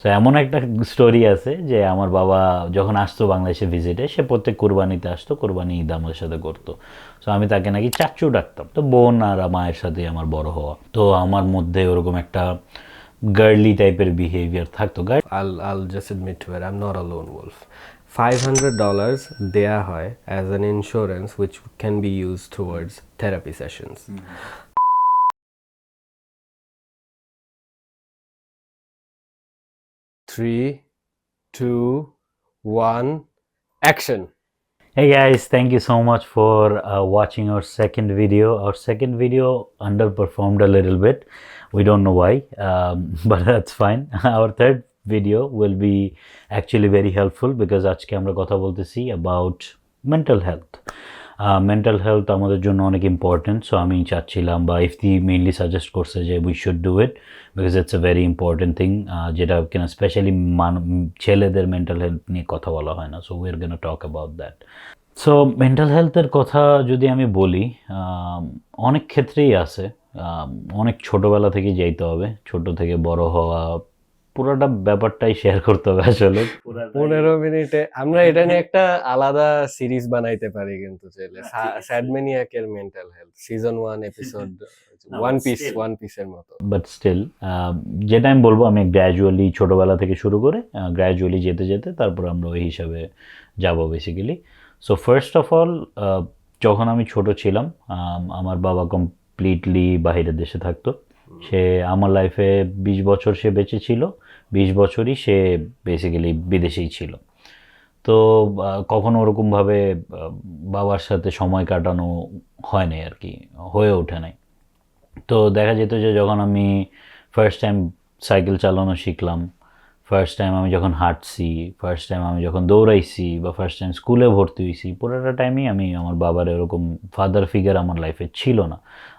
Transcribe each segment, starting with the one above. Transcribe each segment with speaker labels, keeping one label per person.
Speaker 1: তো এমন একটা স্টোরি আছে যে আমার বাবা যখন আসতো বাংলাদেশে ভিজিটে, সে প্রত্যেক কোরবানিতে আসতো, কোরবানি ঈদ আমাদের সাথে করতো। তো আমি তাকে নাকি চাচ্চু ডাকতাম। তো বোন আর মায়ের সাথে আমার বড় হওয়া, তো আমার মধ্যে ওরকম একটা গার্লি টাইপের বিহেভিয়ার থাকতো।
Speaker 2: I'll just admit to it. I'm not a lone wolf. $500 দেয়া হয় as an insurance which can be used towards therapy sessions. 3, 2, 1, action.
Speaker 1: Hey guys, thank you so much for watching our second video. Our second video underperformed a little bit. We don't know why, but that's fine. Our third video will be actually very helpful because আজকে আমরা কথা বলতেছি about mental health. Mental health আমাদের জন্য অনেক important. So আমি চাচ্ছিলাম বা ইফতি মেইনলি সাজেস্ট করছে যে we should do it because it's a very important thing, যেটা কিনা স্পেশালি ছেলেদের মেন্টাল হেলথ নিয়ে কথা বলা হয় না। So we are gonna talk about that. So mental হেলথের কথা যদি আমি বলি, অনেক ক্ষেত্রেই আছে। অনেক ছোটোবেলা থেকেই যাইতে হবে, ছোট থেকে বড় হওয়া, পুরোটা ব্যাপারটাই শেয়ার করতে হবে আসলে।
Speaker 2: 15 মিনিটে আমরা এটা নিয়ে একটা আলাদা সিরিজ বানাইতে পারি কিন্তু চাইলে। স্যাড ম্যানিয়াকের mental health season 1 episode one পিসের মতো।
Speaker 1: বাট স্টিল যেটা আমি বলবো, আমি গ্র্যাজুয়ালি ছোটোবেলা থেকে শুরু করে গ্র্যাজুয়ালি যেতে যেতে তারপর আমরা ওই হিসাবে যাব basically. So first of all, যখন আমি ছোট ছিলাম, আমার বাবা কমপ্লিটলি বাইরের দেশে থাকতো। সে আমার লাইফে 20 বছর সে বেঁচে ছিল, 20 বছরই সে বেসিক্যালি বিদেশেই ছিল। তো কখনো ওরকমভাবে বাবার সাথে সময় কাটানো হয় নাই আর কি, হয়ে ওঠে নাই। তো দেখা যেত যে যখন আমি ফার্স্ট টাইম সাইকেল চালানো শিখলাম, ফার্স্ট টাইম আমি যখন হাঁটছি, ফার্স্ট টাইম আমি যখন দৌড়াইছি, বা ফার্স্ট টাইম স্কুলে ভর্তি হয়েছি, পুরোটা টাইমই আমি আমার বাবার এরকম ফাদার ফিগার আমার লাইফে ছিল না।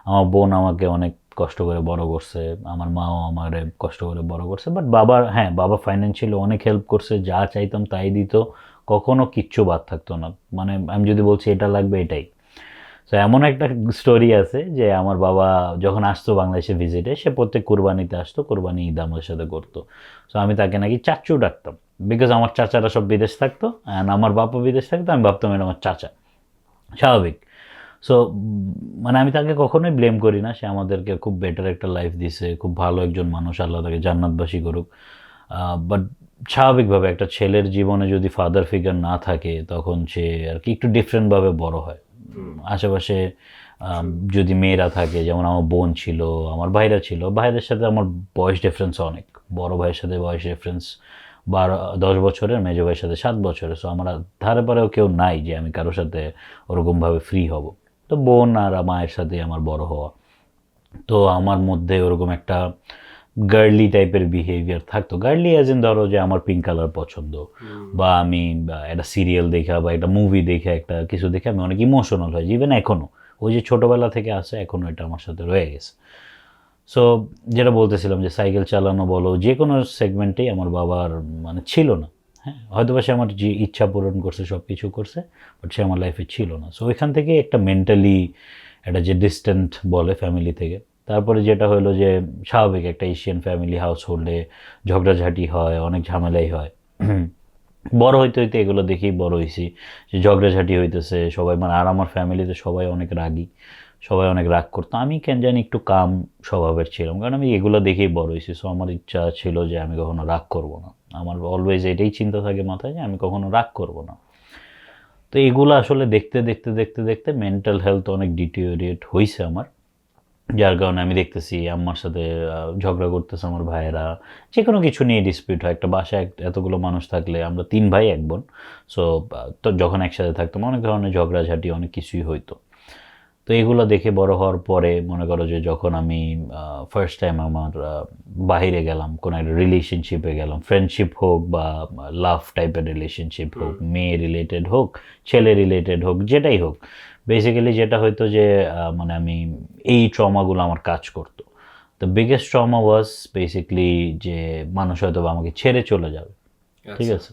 Speaker 1: আমার বোন আমাকে অনেক কষ্ট করে বড় করছে, আমার মাও আমার কষ্ট করে বড় করছে। বাট বাবার, হ্যাঁ, বাবা ফাইন্যান্সিয়ালি অনেক হেল্প করছে, যা চাইতাম তাই দিত, কখনো কিচ্ছু বাদ থাকতো না। মানে আমি যদি বলছি এটা লাগবে এটাই। তো এমন একটা স্টোরি আছে যে আমার বাবা যখন আসতো বাংলাদেশে ভিজিটে, সে প্রত্যেক কোরবানিতে আসতো, কোরবানি ঈদ আমাদের সাথে করতো। সো আমি তাকে নাকি চাচ্চু ডাকতাম বিকজ আমার চাচারা সব বিদেশ থাকতো অ্যান্ড আমার বাবা বিদেশ থাকতো, আমি ভাবতাম এটা আমার চাচা, স্বাভাবিক। সো মানে আমি তাকে কখনোই ব্লেম করি না, সে আমাদেরকে খুব বেটার একটা লাইফ দিছে, খুব ভালো একজন মানুষ, আল্লাহ তাকে জান্নাতবাসী করুক। বাট স্বাভাবিকভাবে একটা ছেলের জীবনে যদি ফাদার ফিগার না থাকে, তখন সে আর কি একটু ডিফারেন্টভাবে বড় হয়। আশেপাশে যদি মেয়েরা থাকে, যেমন আমার বোন ছিল, আমার ভাইরা ছিল, ভাইদের সাথে আমার বয়স ডিফারেন্স অনেক, বড় ভাইয়ের সাথে বয়স ডিফারেন্স 10 বছরের, মেজো ভাইয়ের সাথে 7 বছরের। সো আমার ধারে পারেও কেউ নাই যে আমি কারোর সাথে ওরকমভাবে ফ্রি হব। তো বোন আর মায়ের সাথে আমার বড় হওয়া, তো আমার মধ্যে ওরকম একটা গার্লি টাইপের বিহেভিয়ার থাকতো। গার্লি অ্যাজ ইন ধরো যে আমার পিঙ্ক কালার পছন্দ, বা আমি একটা সিরিয়াল দেখা বা একটা মুভি দেখে, একটা কিছু দেখে আমি অনেক ইমোশনাল হই, ইভেন এখনও। ওই যে ছোটোবেলা থেকে আসে, এখনও এটা আমার সাথে রয়ে গেছে। সো যেটা বলতেছিলাম যে সাইকেল চালানো বলো, যে কোনো সেগমেন্টেই আমার বাবার মানে ছিল না। হ্যাঁ, হয়তো বা সে আমার যে ইচ্ছা পূরণ করছে, সব কিছু করছে, বাট সে আমার লাইফে ছিল না। সো ওইখান থেকে একটা মেন্টালি একটা যে ডিস্ট্যান্ট বলে ফ্যামিলি থেকে। তারপরে যেটা হলো যে স্বাভাবিক একটা এশিয়ান ফ্যামিলি হাউস হোল্ডে ঝগড়াঝাটি হয়, অনেক ঝামেলাই হয়। বড় হইতে হইতে এগুলো দেখেই বড় হয়েছি, যে ঝগড়াঝাটি হইতেছে সবাই, মানে আর আমার ফ্যামিলিতে সবাই অনেক রাগী, সবাই অনেক রাগ করতো। আমি কেন জানি একটু কাম স্বভাবের ছিলাম, কারণ আমি এগুলো দেখেই বড় হয়েছি। সো আমার ইচ্ছা ছিল যে আমি কখনো রাগ করব না। আমার অলওয়েজ এটাই চিন্তা থাকে মাথায় যে আমি কখনো রাগ করব না। তো এগুলো আসলে দেখতে দেখতে দেখতে দেখতে মেন্টাল হেলথ অনেক ডিটিরিয়েট হয়েছে আমার, যার কারণে আমি দেখতেছি আম্মার সাথে ঝগড়া করতেছে আমার ভাইয়েরা, যে কোনো কিছু নিয়ে ডিসপিউট হয়। একটা বাসায় এতগুলো মানুষ থাকলে, আমরা 3 ভাই 1 বোন। সো তো যখন একসাথে থাকতাম, অনেক ধরনের ঝগড়াঝাটি অনেক কিছুই হইতো। তো এগুলো দেখে বড় হওয়ার পরে মনে করো যে যখন আমি ফার্স্ট টাইম আমার বাহিরে গেলাম, কোনো একটা রিলেশনশিপে গেলাম, ফ্রেন্ডশিপ হোক বা লাভ টাইপের রিলেশনশিপ হোক, মেয়ে রিলেটেড হোক, ছেলে রিলেটেড হোক, যেটাই হোক, বেসিক্যালি যেটা হয়তো যে মানে আমি এই ট্রমাগুলো আমার কাজ করতো। The biggest trauma was basically যে মানুষ হয়তো বা আমাকে ছেড়ে চলে যাবে। ঠিক আছে,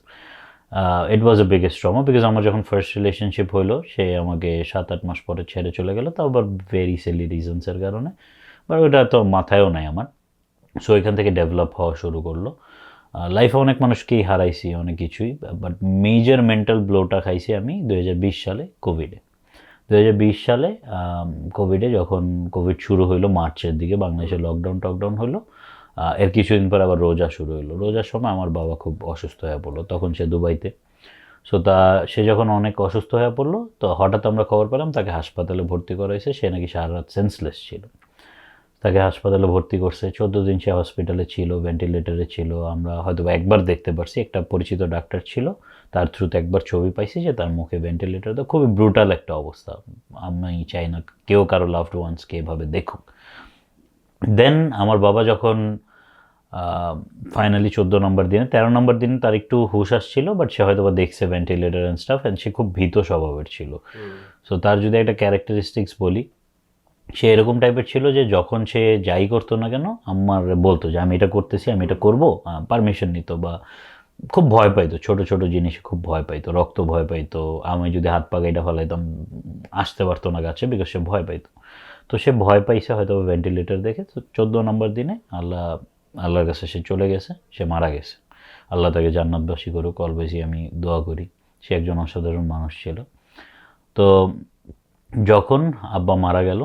Speaker 1: ইট ওয়াজ এ বিগেস্ট ট্রমা বিকজ আমার যখন ফার্স্ট রিলেশনশিপ হলো, সে আমাকে 7-8 মাস পরে ছেড়ে চলে গেলো, তাও আবার ভেরি সিলি রিজনসের কারণে। বাট ওটা তো মাথায়ও নাই আমার। সো এখান থেকে ডেভেলপ হওয়া শুরু করলো। লাইফে অনেক মানুষকেই হারাইছি অনেক কিছুই, বাট মেজর মেন্টাল ব্লোটা খাইছি আমি 2020 সালে কোভিডে। 2020 সালে কোভিডে যখন কোভিড শুরু হইলো মার্চের দিকে, বাংলাদেশে লকডাউন টকডাউন হলো, এর কিছুদিন পর আবার রোজা শুরু হলো। রোজার সময় আমার বাবা খুব অসুস্থ হয়ে পড়লো, তখন সে দুবাইতে। সো সে যখন অনেক অসুস্থ হয়ে পড়লো, তো হঠাৎ আমরা খবর পেলাম তাকে হাসপাতালে ভর্তি করা হয়েছে। সে নাকি সারা রাত সেন্সলেস ছিল। তাকে হাসপাতালে ভর্তি করছে, 14 দিন সে হসপিটালে ছিল, ভেন্টিলেটরে ছিল। আমরা হয়তো একবার দেখতে পারছি, একটা পরিচিত ডাক্তার ছিল, তার থ্রুতে একবার ছবি পাইছি যে তার মুখে ভেন্টিলেটর। তো খুবই ব্রুটাল একটা অবস্থা। আমি চাই না কেউ কারো লাভড ওয়ান্সকে এভাবে দেখুক। দেন আমার বাবা যখন ফাইনালি 14 নম্বর দিনে, 13 নম্বর দিনে তার একটু হুশ আসছিল, বাট সে হয়তো বা দেখছে ভেন্টিলেটর অ্যান্ড স্টাফ, অ্যান্ড সে খুব ভীত স্বভাবের ছিল। সো তার যদি একটা ক্যারেক্টারিস্টিক্স বলি, সে এরকম টাইপের ছিল যে যখন সে যাই করতো না কেন আমার বলতো যে আমি এটা করতেছি, আমি এটা করবো, পারমিশন নিত। বা খুব ভয় পাইতো, ছোট ছোট জিনিসে খুব ভয় পাইতো, রক্ত ভয় পাইতো। আমি যদি হাত পা গাইটা ফেলাইতাম আসতে পারতো না গাছে, বিকজ সে ভয় পাইতো। তো সে ভয় পাইছে হয়তো ভেন্টিলেটর দেখে। তো 14 নম্বর দিনে আল্লাহর কাছে সে চলে গেছে, সে মারা গেছে। আল্লাহ তাকে জান্নাতবাসী করুক, অলওয়েজই আমি দোয়া করি। সে একজন অসাধারণ মানুষ ছিল। তো যখন আব্বা মারা গেল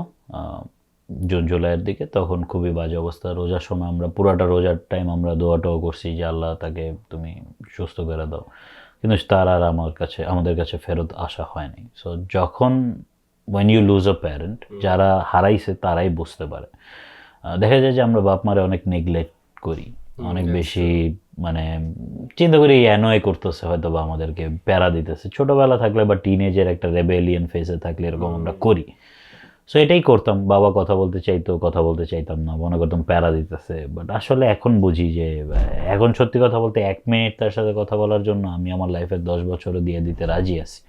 Speaker 1: জুন জুলাইয়ের দিকে, তখন খুবই বাজে অবস্থা। রোজার সময় আমরা পুরাটা রোজার টাইম আমরা দোয়াটাও করছি যে আল্লাহ তাকে তুমি সুস্থ করে দাও, কিন্তু তার আর আমাদের কাছে ফেরত আসা হয়নি। সো যখন when you lose a parent, যারা হারাইছে তারাই বুঝতে পারে। দেখা যায় যে আমরা বাপ মারে অনেক নেগলেক্ট করি, অনেক বেশি মানে চিন্তা করি অ্যানয় করতেছে, হয়তো বা আমাদেরকে প্যারা দিতেছে ছোটবেলা থাকলে, বা টিনেজের একটা রেবেলিয়ান ফেসে থাকলে এরকম আমরা করি। সো এটাই করতাম, বাবা কথা বলতে চাইতো, কথা বলতে চাইতাম না, মনে করতাম প্যারা দিতেছে। বাট আসলে এখন বুঝি যে এখন সত্যি কথা বলতে 1 মিনিট তার সাথে কথা বলার জন্য আমি আমার লাইফের 10 বছরও দিয়ে দিতে রাজি আছি,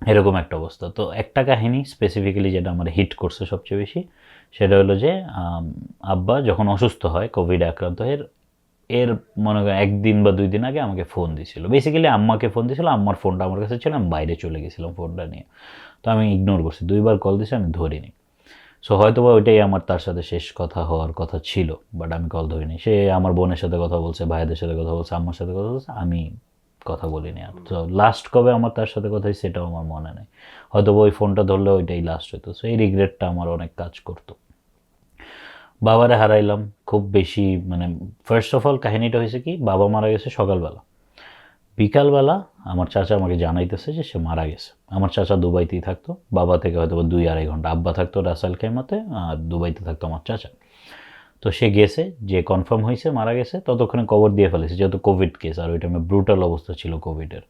Speaker 1: এরকম একটা অবস্থা। তো একটা কাহিনী স্পেসিফিক্যালি যেটা আমার হিট করছে সবচেয়ে বেশি, সেটা হলো যে আব্বা যখন অসুস্থ হয়, কোভিডে আক্রান্ত হয়ে, এর মনে করেন 1 দিন বা 2 দিন আগে আমাকে ফোন দিছিল। বেসিক্যালি আম্মাকে ফোন দিছিল, আম্মার ফোনটা আমার কাছে ছিল, আমি বাইরে চলে গেছিলাম ফোনটা নিয়ে। তো আমি ইগনোর করছি, 2বার কল দিছে, আমি ধরিনি। সো হয়তো বা ওইটাই আমার তার সাথে শেষ কথা হওয়ার কথা ছিল, বাট আমি কল ধরিনি। সে আমার বোনের সাথে কথা বলছে, ভাইদের সাথে কথা বলছে, আম্মার সাথে কথা বলছে, আমি কথা বলিনি আর। তো লাস্ট কবে আমার তার সাথে কথা হয়েছে সেটাও আমার মনে নেই। হয়তো ওই ফোনটা ধরলে ওইটাই লাস্ট হতো। সো এই রিগ্রেটটা আমার অনেক কাজ করতো। বাবারে হারাইলাম খুব বেশি, মানে ফার্স্ট অফ অল কাহিনীটা হয়েছে কি, বাবা মারা গেছে সকালবেলা। বিকালবেলা আমার চাচা আমাকে জানাইতেছে যে সে মারা গেছে। আমার চাচা দুবাইতেই থাকতো, বাবা থেকে হয়তো 2-2.5 ঘন্টা। আব্বা থাকতো রাসেল খাইমাতে, আর দুবাইতে থাকতো আমার চাচা। তো সে গেছে, যে কনফার্ম হয়েছে মারা গেছে, ততক্ষণে কবর দিয়ে ফেলেছে, যেহেতু কোভিড কেস, আর ওই টাইমে ব্রুটাল অবস্থা ছিল কোভিডের।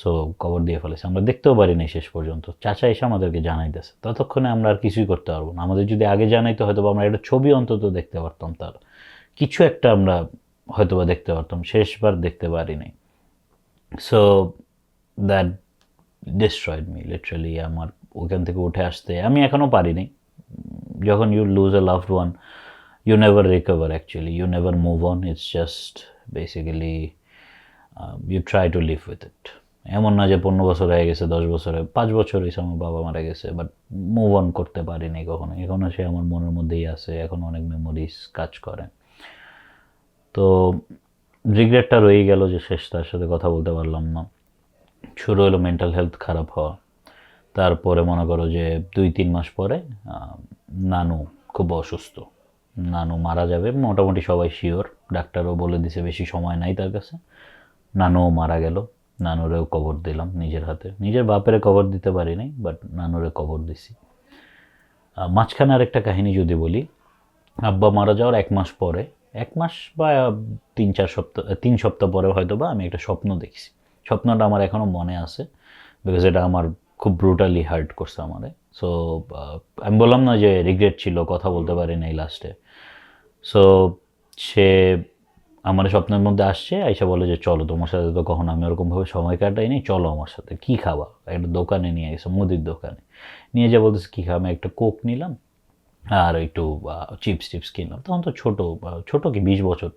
Speaker 1: সো কবর দিয়ে ফেলেছে, আমরা দেখতেও পারিনি শেষ পর্যন্ত। চাচা এসে আমাদেরকে জানাইতেছে, ততক্ষণে আমরা আর কিছুই করতে পারবো না। আমাদের যদি আগে জানাইতো হয়তো আমরা একটা ছবি অন্তত দেখতে পারতাম, তার কিছু একটা আমরা হয়তো বা দেখতে পারতাম, শেষবার দেখতে পারিনি। So that destroyed me literally. আমার ওখান থেকে উঠে আসতে আমি এখনও পারিনি। যখন you lose a loved one, you never recover actually, you never move on, it's just basically you try to live with it. এমন না যে 15 বছর হয়ে গেছে, 10 বছরে, 5 বছর হয়েছে আমার বাবা মারা গেছে, বাট মুভ অন করতে পারিনি কখনো। এখনও সে আমার মনের মধ্যেই আছে, এখন অনেক মেমোরিজ কাজ করে। তো রিগ্রেটটা রয়েই গেল যে শেষ তার সাথে কথা বলতে পারলাম না। শুরু হলো মেন্টাল হেলথ খারাপ হওয়া। তারপরে মনে করো যে 2-3 মাস পরে নানু খুব অসুস্থ, নানু মারা যাবে মোটামুটি সবাই শিওর, ডাক্তারও বলে দিছে বেশি সময় নাই তার কাছে। নানুও মারা গেল, নানুরেও কবর দিলাম নিজের হাতে। নিজের বাপেরে কবর দিতে পারি নাই, বাট নানুরে কবর দিছি। মাঝখানে আরেকটা কাহিনী যদি বলি, আব্বা মারা যাওয়ার 1 মাস পরে, 1 মাস বা 3 সপ্তাহ পরে হয়তো বা আমি একটা স্বপ্ন দেখছি। স্বপ্নটা আমার এখনও মনে আছে, বিকজ এটা আমার খুব ব্রুটালি হার্ট করছে আমারে। সো আমি বললাম না যে রিগ্রেট ছিল, কথা বলতে পারি নাই লাস্টে। সো সে আমার স্বপ্নের মধ্যে আসছে, আইসা বলে যে চলো, তোমার সাথে তো কখনো আমি ওরকমভাবে সময় কাটাই নি, চলো আমার সাথে। কী খাবা? একটা দোকানে নিয়ে গেছে, মুদির দোকানে নিয়ে যা বলতেছে কী খাবা, আমি একটা কোক নিলাম আর একটু চিপস কিনলাম। তখন তো ছোটো কি 20 বছর,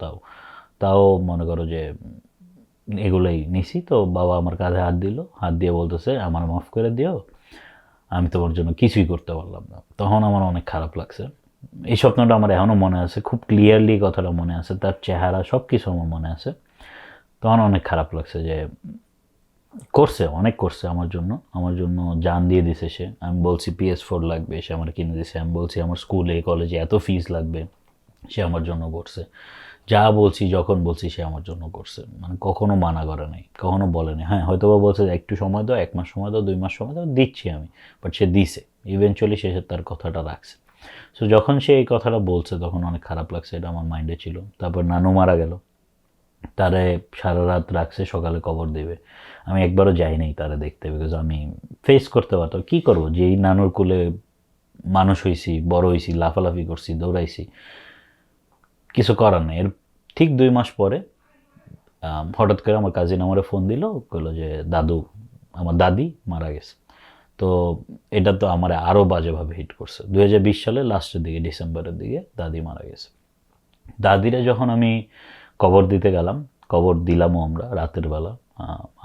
Speaker 1: তাও মনে করো যে এগুলোই নিছি। তো বাবা আমার কাঁধে হাত দিল, হাত দিয়ে বলতেছে আমার মাফ করে দিও, আমি তোমার জন্য কিছুই করতে পারলাম না। তখন আমার অনেক খারাপ লাগছে। এই স্বপ্নটা আমার এখনও মনে আছে, খুব ক্লিয়ারলি কথাটা মনে আছে, তার চেহারা সব কিছু আমার মনে আছে। তখন অনেক খারাপ লাগছে যে করছে, অনেক করছে আমার জন্য জান দিয়ে দিছে সে। আমি বলছি PS4 লাগবে, সে আমার কিনে দিছে। আমি বলছি আমার স্কুলে কলেজে এত ফিস লাগবে, সে আমার জন্য করছে। যা বলছি, যখন বলছি, সে আমার জন্য করছে। মানে কখনো মানা করে নাই, কখনো বলে নাই। হ্যাঁ, হয়তো বা বলছে যে একটু সময় দাও, 1 মাস সময় দাও, 2 মাস সময় দাও, দিচ্ছি আমি। বাট সে দিছে, ইভেনচুয়ালি সে তার কথাটা রাখছে। সো যখন সে এই কথাটা বলছে তখন অনেক খারাপ লাগছে, এটা আমার মাইন্ডে ছিল। তারপর নানু মারা গেল, তারে সারা রাত রাখছে, সকালে কবর দিবে। আমি একবারও যাই নাই তারে দেখতে, বিকজ আমি ফেস করতে পারতাম। কী করবো, যেই নানুর কোলে মানুষ হইছি, বড় হইছি, লাফালাফি করছি, দৌড়াইছি, কিছু করার নেই। এর ঠিক 2 মাস পরে হঠাৎ করে আমার কাজিন আমারে ফোন দিল, বললো যে দাদু, আমার দাদি মারা গেছে। তো এটা তো আমার আরও বাজেভাবে হিট করছে। 2020 সালের লাস্টের দিকে, ডিসেম্বরের দিকে দাদি মারা গেছে। দাদিরা যখন আমি কবর দিতে গেলাম, কবর দিলামও আমরা রাতের বেলা।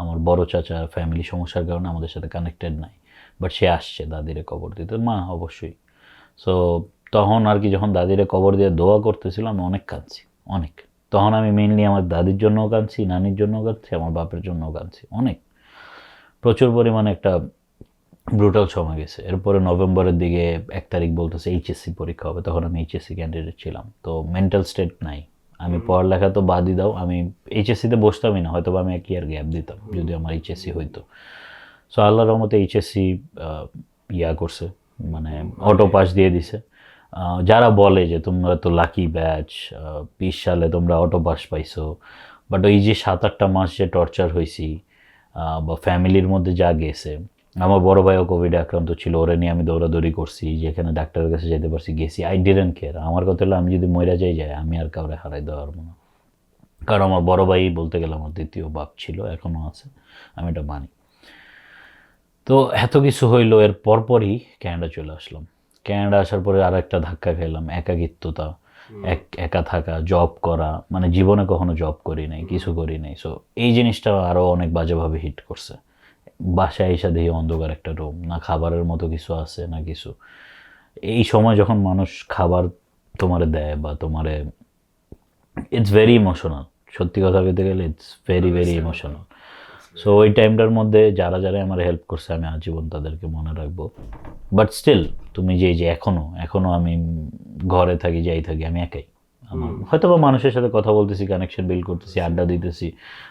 Speaker 1: আমার বড় চাচা ফ্যামিলি সমস্যার কারণে আমাদের সাথে কানেক্টেড নাই, বাট সে আসছে দাদিরে কবর দিতে, মা অবশ্যই। সো তখন আর কি, যখন দাদিরে কবর দিয়ে দোয়া করতেছিল, আমি অনেক কাঁদছি, অনেক। তখন আমি মেইনলি আমার দাদির জন্যও কাঁদছি, নানির জন্যও কাঁদছি, আমার বাপের জন্যও কাঁদছি, অনেক, প্রচুর পরিমাণে একটা ব্রুটাল সময় গেছে। এরপরে নভেম্বরের দিকে 1 তারিখ বলতেছে HSC পরীক্ষা হবে, তখন আমি HSC ক্যান্ডিডেট ছিলাম, তো মেন্টাল স্টেট নাই। আমি পড়ালেখা তো বাদই দাও, আমি HSCতে বসতামই না, হয়তো আমি 1 ইয়ার গ্যাপ দিতাম যদি আমার HSC হইতো। সো আল্লাহর রহমতে HSC ইয়া করছে, মানে অটো পাস দিয়ে দিছে। যারা বলে যে তোমরা তো লাকি ব্যাচ, 20 সালে তোমরা অটো পাস পাইছো, বাট ওই যে 7-8টা মাস যে টর্চার হয়েছি, বা ফ্যামিলির মধ্যে যা গেছে। আমার বড় ভাইও কোভিডে আক্রান্ত ছিল, ওরে নিয়ে আমি দৌড়াদৌড়ি করছি, যেখানে ডাক্তারের কাছে যেতে পারছি গেছি। I didn't care. আমার কথা হলো আমি যদি মইরা যাই, আমি আর কাউরে হারাই দেওয়া পারবো না। কারণ আমার বড় ভাই বলতে গেলে আমার দ্বিতীয় বাপ ছিল, এখনও আছে, আমি এটা মানি। তো এত কিছু হইলো, এর পরপরই ক্যানাডা চলে আসলাম। ক্যানাডা আসার পরে আর একটা ধাক্কা খেলাম, একাকিত্বতা, একা থাকা, জব করা, মানে জীবনে কখনো জব করি নাই, কিছু করি নাই। সো এই জিনিসটা আরও অনেক বাজেভাবে হিট করছে। বাসায় এসে দেখি অন্ধকার একটা রুম, না খাবারের মতো কিছু আছে না কিছু। এই সময় যখন মানুষ খাবার তোমারে দেয় বা তোমারে, ইটস ভেরি ইমোশনাল। সত্যি কথা বলতে গেলে it's very very emotional. So ওই টাইমটার মধ্যে যারা যারা আমার হেল্প করছে, আমি আজীবন তাদেরকে মনে রাখবো। বাট স্টিল, তুমি যে এখনো আমি ঘরে থাকি, যাই থাকি, আমি একাই। আমার হয়তো বা মানুষের সাথে কথা বলতেছি, কানেকশন বিল্ড করতেছি, আড্ডা দিতেছি,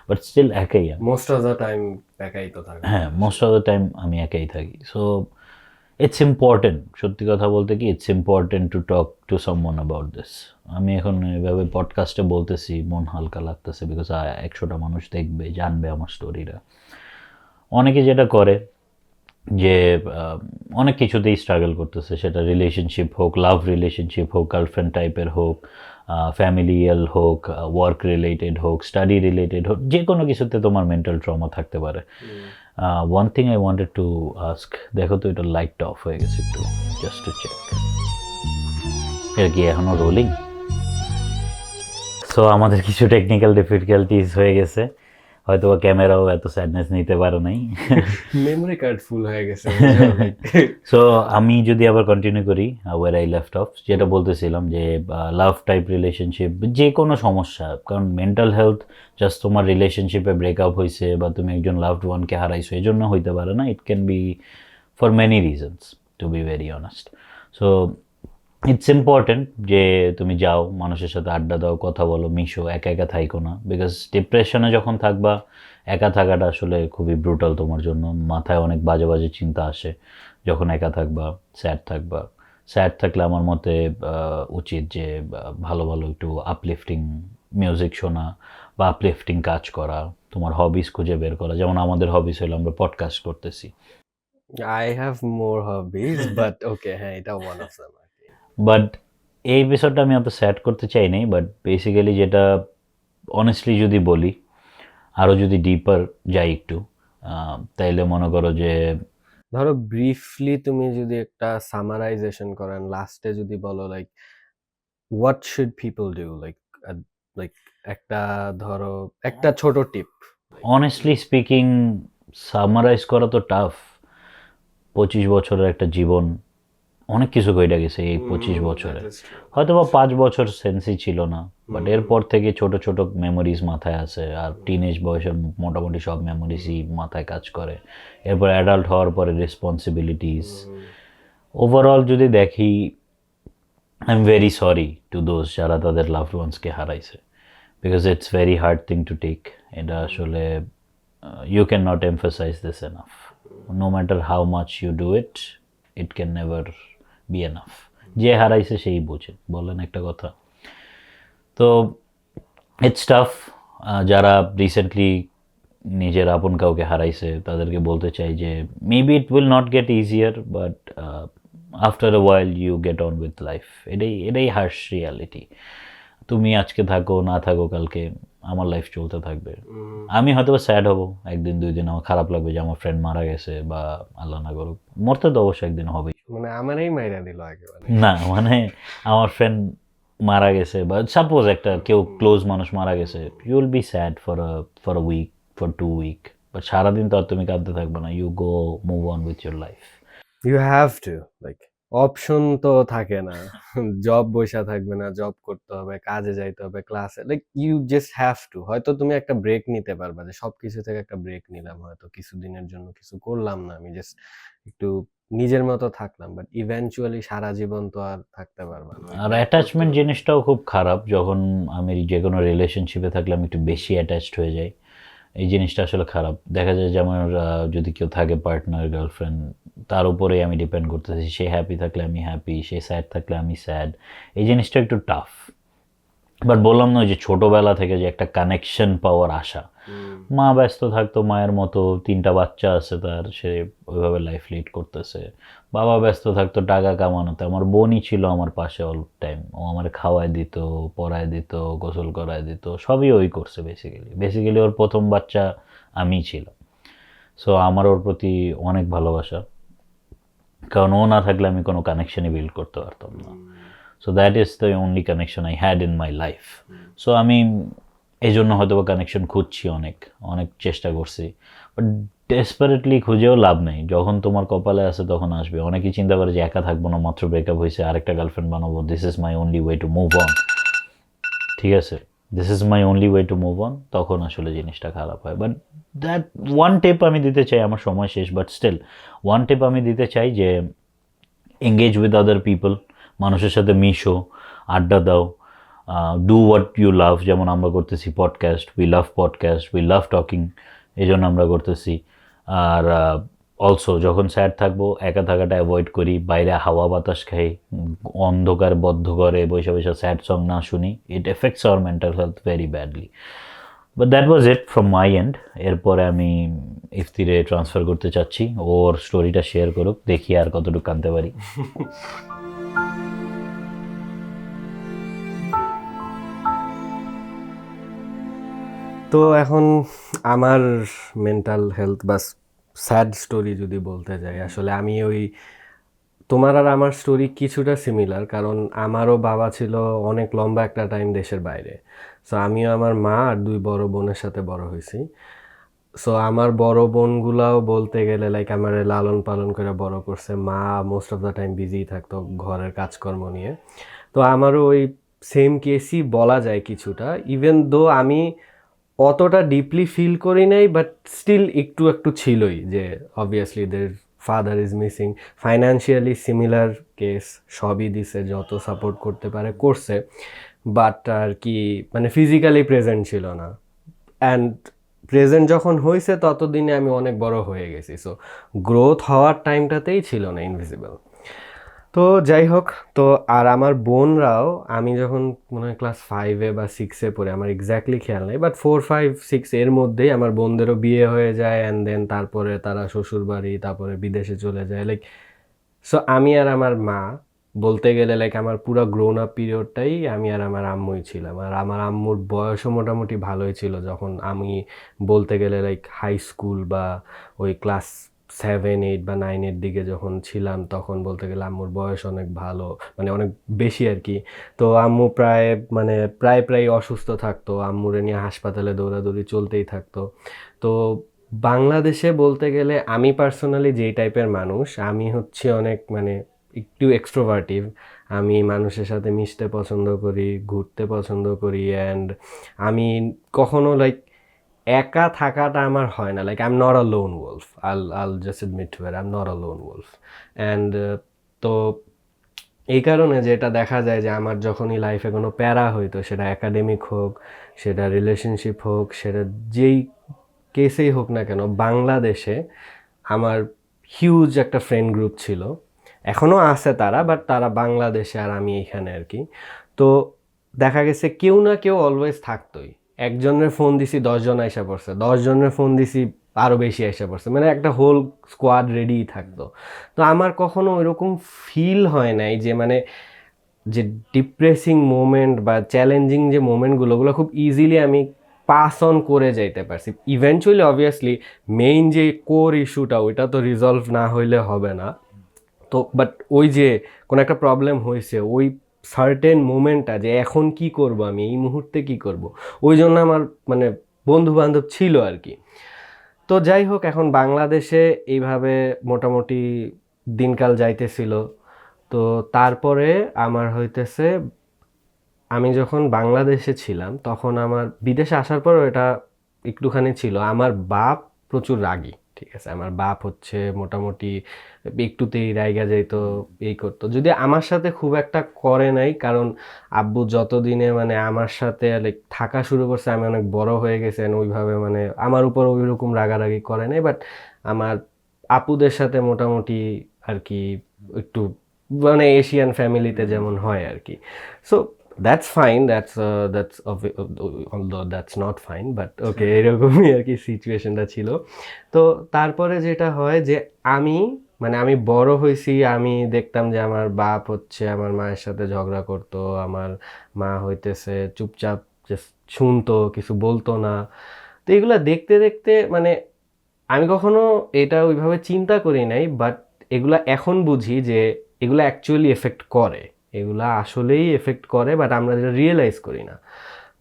Speaker 1: বাট স্টিল একাই আমি।
Speaker 2: মোস্ট অফ দ্য টাইম একাই তো থাকে।
Speaker 1: হ্যাঁ, মোস্ট অফ দ্য টাইম আমি একাই থাকি। সো ইটস ইম্পর্টেন্ট, সত্যি কথা বলতে কি, it's important to talk to someone about this. আমি এখন এভাবে পডকাস্টে বলতেছি, মন হালকা লাগতেছে, বিকজ 100টা মানুষ দেখবে, জানবে আমার স্টোরিটা। অনেকে যেটা করে যে অনেক কিছুতেই স্ট্রাগল করতেছে, সেটা রিলেশনশিপ হোক, লাভ রিলেশনশিপ হোক, গার্লফ্রেন্ড টাইপের হোক, ফ্যামিলিয়াল হোক, ওয়ার্ক রিলেটেড হোক, স্টাডি রিলেটেড হোক, যে কোনো কিছুতে তোমার মেন্টাল ট্রমা থাকতে পারে। One thing I wanted to ask, দেখো তো এটা লাইটটা অফ হয়ে গেছে, একটু জাস্ট টু চেক, এটা কি এখনো রোলিং? সো আমাদের কিছু টেকনিক্যাল ডিফিকাল্টিস হয়ে গেছে, হয়তো বা ক্যামেরাও এত স্যাডনেস নিতে পারে নাই।
Speaker 2: মেমরি কার্ড ফুল হয়ে গেছে।
Speaker 1: সো আমি যদি আবার কন্টিনিউ করি ওয়ার আই লেফট অফ, যেটা বলতেছিলাম যে লাভ টাইপ রিলেশনশিপ, যে কোনো সমস্যা, কারণ মেন্টাল হেলথ জাস্ট তোমার রিলেশনশিপে ব্রেকআপ হয়েছে বা তুমি একজন লাভড ওয়ানকে হারাইছো এই জন্য হইতে পারে না। It can be for many reasons, to be very honest. So it's important যে তুমি যাও, মানুষের সাথে আড্ডা দাও, কথা বলো, মিশো, একা একা থাইকো না। বিকজ ডিপ্রেশনে যখন থাকবা, একা থাকাটা আসলে খুবই ব্রুটাল তোমার জন্য। মাথায় অনেক বাজে বাজে চিন্তা আসে যখন একা থাকবা, স্যাড থাকবা। স্যাড থাকলে আমার মতে উচিত যে ভালো ভালো একটু আপলিফটিং মিউজিক শোনা বা আপলিফটিং কাজ করা, তোমার হবিস খুঁজে বের করা। যেমন আমাদের হবিস হলো আমরা পডকাস্ট করতেছি,
Speaker 2: I have more hobbies, but okay, হ্যাঁ, এটা one of them.
Speaker 1: বাট এই এপিসোডটা আমি অত স্যাড করতে চাই নাই। বাট বেসিক্যালি যেটা অনেস্টলি যদি বলি, আরও যদি ডিপার যাই একটু, তাইলে মনে করো যে
Speaker 2: ধরো ব্রিফলি তুমি যদি একটা সামারাইজেশন করেন, লাস্টে যদি বলো like what should people do, like একটা ধরো একটা ছোট টিপ।
Speaker 1: অনেস্টলি স্পিকিং সামারাইজ করা তো টাফ। 25 বছরের একটা জীবন অনেক কিছু কইরা গেছে এই 25 বছরে। হয়তো বা 5 বছর সেন্সই ছিল না, বাট এরপর থেকে ছোট ছোট মেমোরিজ মাথায় আসে, আর টিনেজ বয়সের মোটামুটি সব মেমোরিজই মাথায় কাজ করে। এরপর অ্যাডাল্ট হওয়ার পরে রেসপন্সিবিলিটিস, ওভারঅল যদি দেখি, I am very sorry to those যারা তাদের লাভড ওয়ান্সকে হারাইছে, because it's very hard thing to take. এটা আসলে you can not emphasise this enough, no matter how much you do it, it can never be enough. যে হারাইছে সেই বোঝে, বলেন একটা কথা। তো ইটস টাফ। যারা রিসেন্টলি নিজের আপন কাউকে হারাইছে তাদেরকে বলতে চাই যে maybe it will not get easier, but after a while you get on with life. এটাই হার্শ রিয়ালিটি। তুমি আজকে থাকো না থাকো, কালকে আমার লাইফ চলতে থাকবে। আমি হয়তো স্যাড হব একদিন 2 দিন, আমার খারাপ লাগবে যে আমার ফ্রেন্ড মারা গেছে, বা আল্লাহ না করুক, মরতে তো অবশ্যই একদিন হবেই।
Speaker 2: মানে আমারই মাইরা দিল একেবারে।
Speaker 1: না মানে আমার ফ্রেন্ড মারা গেছে, বা সাপোজ একটা কেউ ক্লোজ মানুষ মারা গেছে, you will be sad for a week, for 2 week, but সারাদিন তো আর তুমি কাঁদতে থাকবে না। You go move on with your life.
Speaker 2: You have to, like option তো থাকে না। জব বসা থাকবে না, জব করতে হবে, কাজে যাইতে হবে, ক্লাসে, like you just have to. হয়তো তুমি একটা ব্রেক নিতে পারবা, যে সবকিছু থেকে একটা ব্রেক নিলাম, হয়তো কিছুদিনের জন্য কিছু করলাম না, আমি জাস্ট একটু নিজের মতো থাকলাম, বাট ইভেনচুয়ালি সারা জীবন তো আর থাকতে পারবা না।
Speaker 1: আর অ্যাটাচমেন্ট জিনিসটাও খুব খারাপ। যখন আমি যে কোনো রিলেশনশিপে থাকলে আমি একটু বেশি অ্যাটাচড হয়ে যাই, এই জিনিসটা আসলে খারাপ। দেখা যায় যে আমার যদি কেউ থাকে পার্টনার, গার্লফ্রেন্ড, তার উপরেই আমি ডিপেন্ড করতেছি। সে হ্যাপি থাকলে আমি হ্যাপি, সে স্যাড থাকলে আমি স্যাড। এই জিনিসটা একটু টাফ। বাট বললাম না, যে ছোটোবেলা থেকে যে একটা কানেকশন পাওয়ার আশা। মা ব্যস্ত থাকতো, মায়ের মতো 3টা বাচ্চা আছে তার, সে ওইভাবে লাইফ লিড করতেছে। বাবা ব্যস্ত থাকতো টাকা কামানোতে, আমার বোনই ছিল আমার পাশে অল টাইম। ও আমার খাওয়ায় দিত, পড়ায় দিত, গোসল করায় দিত, সবই ওই করছে বেসিক্যালি ওর প্রথম বাচ্চা আমিই ছিলাম। সো আমার ওর প্রতি অনেক ভালোবাসা, কারণ ও না থাকলে আমি কোনো কানেকশনই বিল্ড করতে পারতাম না। So that is the only connection I had in my life. So আমি এই জন্য হয়তো কানেকশন খুঁজছি, অনেক অনেক চেষ্টা করছি, বাট ডেসপারেটলি খুঁজেও লাভ নেই। যখন তোমার কপালে আছে তখন আসবে। অনেকেই চিন্তা করে যে একা থাকবো না, মাত্র ব্রেকআপ হয়েছে, আরেকটা গার্লফ্রেন্ড বানাবো, this is my only way to move on. ঠিক আছে, this is my only way to move on, তখন আসলে জিনিসটা খারাপ হয়। বাট দ্যাট ওয়ান টিপ আমি দিতে চাই, আমার সময় শেষ, বাট স্টিল ওয়ান টিপ আমি দিতে চাই যে এঙ্গেজ উইথ আদার পিপল, মানুষের সাথে মিশো, আড্ডা দাও, ডু হোয়াট ইউ লাভ। যেমন আমরা করতেছি পডকাস্ট, উই লাভ টকিং, এই জন্য আমরা করতেছি। আর অলসো যখন স্যাড থাকবো, একা থাকাটা অ্যাভয়েড করি, বাইরে হাওয়া বাতাস খাই, অন্ধকার বদ্ধ করে বসে বসে স্যাড সং না শুনি। It affects our mental health very badly. But that was it from my end. এরপরে আমি ইফতিরে ট্রান্সফার করতে চাচ্ছি, ওর স্টোরিটা শেয়ার করুক, দেখি আর কতটুকু কাঁদতে পারি।
Speaker 2: তো এখন আমার মেন্টাল হেলথ বা স্যাড স্টোরি যদি বলতে যাই, আসলে আমি ওই তোমার আর আমার স্টোরি কিছুটা সিমিলার, কারণ আমারও বাবা ছিল অনেক লম্বা একটা টাইম দেশের বাইরে। সো আমিও আমার মা আর 2 বড় বোনের সাথে বড় হয়েছি। সো আমার বড় বোনগুলাও বলতে গেলে লাইক আমার লালন পালন করে বড় করছে। মা most of the time busy থাকতো ঘরের কাজকর্ম নিয়ে। তো আমারও ওই সেম কেসই বলা যায় কিছুটা, ইভেন দো আমি অতটা ডিপলি ফিল করি নাই, বাট স্টিল একটু একটু ছিলই, যে obviously there father is missing. Financially similar case, সবই দিছে, যত সাপোর্ট করতে পারে করছে, বাট আর কি মানে ফিজিক্যালি প্রেজেন্ট ছিল না। অ্যান্ড প্রেজেন্ট যখন হয়েছে ততদিনে আমি অনেক বড় হয়ে গেছি। সো গ্রোথ হওয়ার টাইমটাতেই ছিল না, ইনভিজিবল। তো যাই হোক, তো আর আমার বোনরাও, আমি যখন মনে হয় ক্লাস 5-এ বা 6-এ পড়ে, আমার এক্স্যাক্টলি খেয়াল নেই, বাট 4, 5, 6 এর মধ্যেই আমার বোনদেরও বিয়ে হয়ে যায়, অ্যান্ড দেন তারপরে তারা শ্বশুরবাড়ি, তারপরে বিদেশে চলে যায়। লাইক সো আমি আর আমার মা বলতে গেলে লাইক আমার পুরো গ্রোন আপ পিরিয়ডটাই আমি আর আমার আম্মুই ছিলাম। আর আমার আম্মুর বয়সও মোটামুটি ভালোই ছিল যখন আমি বলতে গেলে লাইক হাই স্কুল বা ওই ক্লাস 7, 8 বা 9-এর দিকে যখন ছিলাম, তখন বলতে গেলে আম্মুর বয়স অনেক ভালো, মানে অনেক বেশি আর কি। তো আম্মু প্রায় অসুস্থ থাকতো, আম্মুরে নিয়ে হাসপাতালে দৌড়াদৌড়ি চলতেই থাকতো। তো বাংলাদেশে বলতে গেলে আমি পার্সোনালি যেই টাইপের মানুষ, আমি হচ্ছে অনেক মানে একটু এক্সট্রোভার্টিভ। আমি মানুষের সাথে মিশতে পছন্দ করি, ঘুরতে পছন্দ করি, অ্যান্ড আমি কখনো লাইক একা থাকাটা আমার হয় না। Like I am not a lone wolf, I'll just admit to it, I am not a lone wolf. And তো এই কারণে যেটা দেখা যায় যে আমার যখনই লাইফে কোনো প্যারা হইতো, সেটা একাডেমিক হোক, সেটা রিলেশনশিপ হোক, সেটা যেই কেসেই হোক না কেন, বাংলাদেশে আমার হিউজ একটা ফ্রেন্ড গ্রুপ ছিল। এখনও আছে তারা, বাট তারা বাংলাদেশে আর আমি এখানে আর কি। তো দেখা গেছে কেউ না কেউ অলওয়েজ থাকতোই। একজনের ফোন দিছি 10 জন আইসা পড়ছে, 10 জনের ফোন দিছি আরও বেশি আইসা পড়ছে, মানে একটা হোল স্কোয়াড রেডিই থাকতো। তো আমার কখনো ওইরকম ফিল হয় নাই যে মানে যে ডিপ্রেসিং মোমেন্ট বা চ্যালেঞ্জিং যে মোমেন্টগুলো, ওগুলো খুব ইজিলি আমি পাস অন করে যাইতে পারছি। ইভেনচুয়ালি অবভিয়াসলি মেইন যে কোর ইস্যুটা, ওইটা তো রিজলভ না হইলে হবে না। তো বাট ওই যে কোনো একটা প্রবলেম হয়েছে, ওই সার্টেন মোমেন্টটা যে এখন কি করব, আমি এই মুহূর্তে কি করব, ওই জন্য আমার মানে বন্ধু বান্ধব ছিল আর কি। তো যাই হোক, এখন বাংলাদেশে এইভাবে মোটামুটি দিনকাল যাইতেছিল। তো তারপরে আমার হইতেছে, আমি যখন বাংলাদেশে ছিলাম তখন আমার বিদেশে আসার পরও এটা একটুখানি ছিল। আমার বাপ প্রচুর রাগী, ঠিক আছে? আমার বাপ হচ্ছে মোটামুটি একটুতেই রাইগা যাইতো, এই করতো। যদি আমার সাথে খুব একটা করে নাই, কারণ আব্বু যতদিনে মানে আমার সাথে লাইক থাকা শুরু করছে, আমি অনেক বড় হয়ে গেছেন, ওইভাবে মানে আমার উপর ওইরকম রাগারাগি করে নাই। বাট আমার আপুদের সাথে মোটামুটি আর কি একটু মানে এশিয়ান ফ্যামিলিতে যেমন হয় আর কি। So that's fine, that's although that's not fine, but ওকে, এরকমই আর কি সিচুয়েশনটা ছিল। তো তারপরে যেটা হয় যে আমি মানে আমি বড় হয়েছি, আমি দেখতাম যে আমার বাপ হচ্ছে আমার মায়ের সাথে ঝগড়া করতো, আমার মা হইতেছে চুপচাপ জাস্ট শুনতো, কিছু বলতো না। তো এগুলা দেখতে দেখতে মানে আমি কখনো এটা ওইভাবে চিন্তা করি নাই, বাট এগুলা এখন বুঝি যে এগুলা অ্যাকচুয়ালি এফেক্ট করে, এগুলা আসলেই এফেক্ট করে, বাট আমরা যেটা রিয়েলাইজ করি না।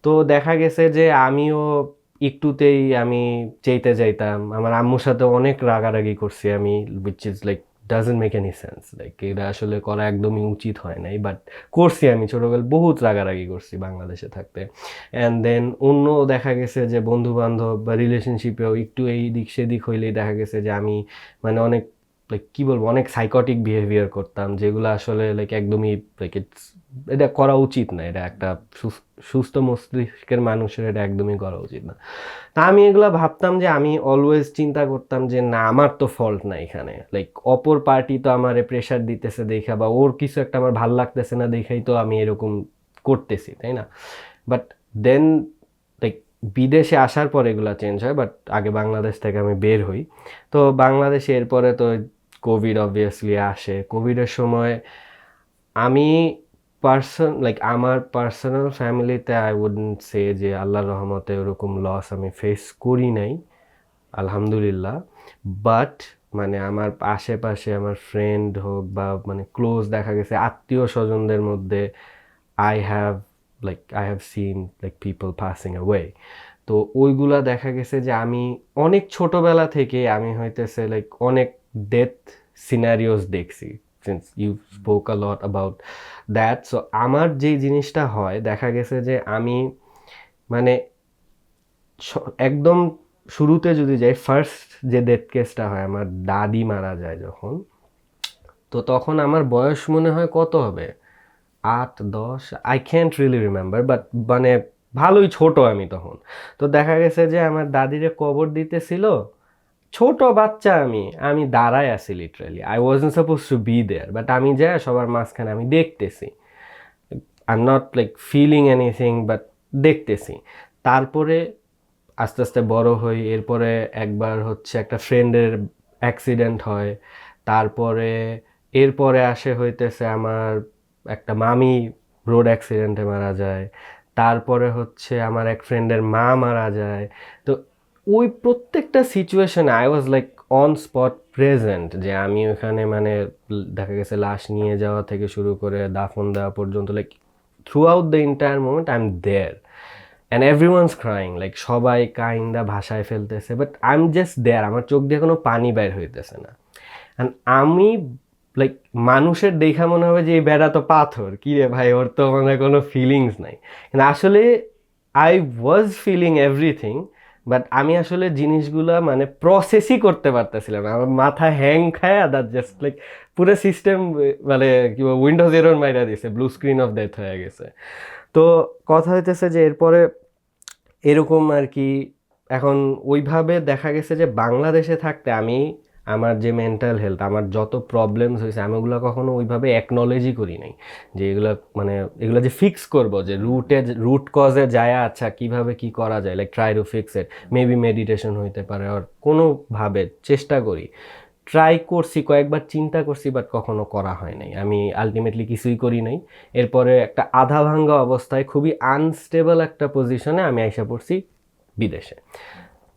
Speaker 2: তো দেখা গেছে যে আমিও একটুতেই আমি চেইতে যাইতাম, আমার আম্মুর সাথে অনেক রাগারাগি করছি আমি, which is like doesn't make any sense, like এটা আসলে করা একদমই উচিত হয় নাই, বাট করছি। আমি ছোটোবেলায় বহুত রাগারাগি করছি বাংলাদেশে থাকতে। অ্যান্ড দেন অন্য দেখা গেছে যে বন্ধু বান্ধব বা রিলেশনশিপেও একটু এই দিক সেদিক হইলেই দেখা গেছে যে আমি মানে অনেক লাইক কী বলবো, অনেক সাইকটিক বিহেভিয়ার করতাম, যেগুলো আসলে লাইক একদমই লাইক এটা করা উচিত না। এটা একটা সুস্থ মস্তিষ্কের মানুষের এটা একদমই করা উচিত না। তা আমি এগুলো ভাবতাম যে আমি অলওয়েজ চিন্তা করতাম যে না, আমার তো ফল্ট না এখানে, লাইক অপর পার্টি তো আমারে প্রেশার দিতেছে দেখা, বা ওর কিছু একটা আমার ভাল লাগতেছে না দেখাই তো আমি এরকম করতেছি, তাই না? বাট দেন লাইক বিদেশে আসার পর এগুলো চেঞ্জ হয়, বাট আগে বাংলাদেশ থেকে আমি বের হই। তো বাংলাদেশে এরপরে তো কোভিড অবভিয়াসলি আসে। কোভিডের সময় আমি লাইক আমার পার্সোনাল ফ্যামিলিতে আই উডন্ট সে যে আল্লাহর রহমতে ওরকম লস আমি ফেস করি নাই, আলহামদুলিল্লাহ। বাট মানে আমার আশেপাশে আমার ফ্রেন্ড হোক বা মানে ক্লোজ দেখা গেছে আত্মীয় স্বজনদের মধ্যে I have seen like people passing away. তো ওইগুলা দেখা গেছে যে আমি অনেক ছোটবেলা থেকে আমি হইতেছে লাইক অনেক ডেথ সিনারিওস দেখছি, since you spoke a lot about that. So আমার যেই জিনিসটা হয় দেখা গেছে যে আমি মানে একদম শুরুতে যদি যাই, ফার্স্ট যে ডেথ কেসটা হয়, আমার দাদি মারা যায় যখন, তো তখন আমার বয়স মনে হয় কত হবে, 8-10, I can't really remember, but মানে ভালোই ছোট আমি তখন। তো দেখা গেছে যে আমার দাদিরে কবর দিতেছিল, ছোট বাচ্চা, আমি আমি দাঁড়ায় আছি literally, I wasn't suppose to be there, but আমি যাই সবার মাঝখানে আমি দেখতেছি, I am not like feeling anything, but দেখতেছি। তারপরে আস্তে আস্তে বড় হই, এরপরে একবার হচ্ছে একটা ফ্রেন্ডের অ্যাক্সিডেন্ট হয়, তারপরে এরপরে আসে হইতেছে আমার একটা মামি রোড অ্যাক্সিডেন্টে মারা যায়, তারপরে হচ্ছে আমার এক ফ্রেন্ডের মা মারা যায়। তো ওই প্রত্যেকটা সিচুয়েশনে I was like on spot present, যে আমি ওখানে মানে দেখা গেছে লাশ নিয়ে যাওয়া থেকে শুরু করে দাফন দেওয়া পর্যন্ত, like throughout the entire moment I am there. And everyone's crying, like সবাই কাইন্ডা ভাষায় ফেলতেছে, but I am just there, আমার চোখ দিয়ে কোনো পানি বের হইতেছে না। অ্যান্ড আমি লাইক মানুষের দেখা মনে হবে যে এই বেড়া তো পাথর, কি রে ভাই ওর তো মানে কোনো ফিলিংস নাই, কিন্তু আসলে I was feeling everything, but আমি আসলে জিনিসগুলা মানে প্রসেসই করতে পারতেছিলাম না, আমার মাথা হ্যাং খায় দ্যাট জাস্ট লাইক পুরো সিস্টেম মানে কি উইন্ডোজ এরর মাইরা দিছে, ব্লু স্ক্রিন অফ ডেথ হয়ে গেছে। তো কথা হইতেছে যে এরপরে এরকম আর কি, এখন ওইভাবে দেখা গেছে যে বাংলাদেশে থাকতে আমি আমার যে মেন্টাল হেলথ, আমার যত প্রবলেমস হয়েছে আমি ওগুলো কখনো ওইভাবে অ্যাকনলেজই করি নাই, যে এগুলো মানে এগুলো যে ফিক্স করব, যে রুট কজে যায় আচ্ছা কিভাবে কি করা যায়, like try to fix it, maybe meditation হইতে পারে, আর কোনোভাবে চেষ্টা করি, ট্রাই করছি কয়েকবার, চিন্তা করছি, বাট কখনো করা হয় নাই, আমি আলটিমেটলি কিছুই করি নাই। এরপরে একটা আধা ভাঙ্গা অবস্থায় খুবই আনস্টেবল একটা পজিশনে আমি আইসা পড়ছি বিদেশে।